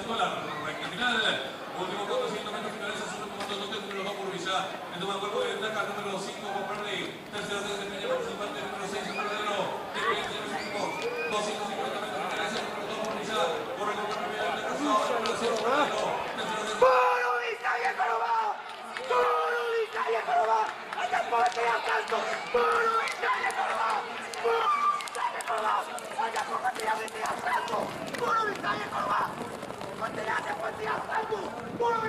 pasando a la recta final. Último 400 metros finales, segundo comando lote número 2 por Villa. En toma cuerpo de ventaja número 5 con Perley. Tercero se desempeña participante número 6 en Cordero. De 250 metros finales, número 2 por Villa. Corre con primera ventaja número 6 por Cordero. ¡Puro Vizcaya Córdoba! ¡Puro Vizcaya Córdoba! ¡Hasta por que asalto! ¡Puro Vizcaya Córdoba! ¡Puro Vizcaya Córdoba! ¡Hasta por que asalto! ¡Puro Vizcaya Córdoba! ¡Continuate por asalto! ¡Puro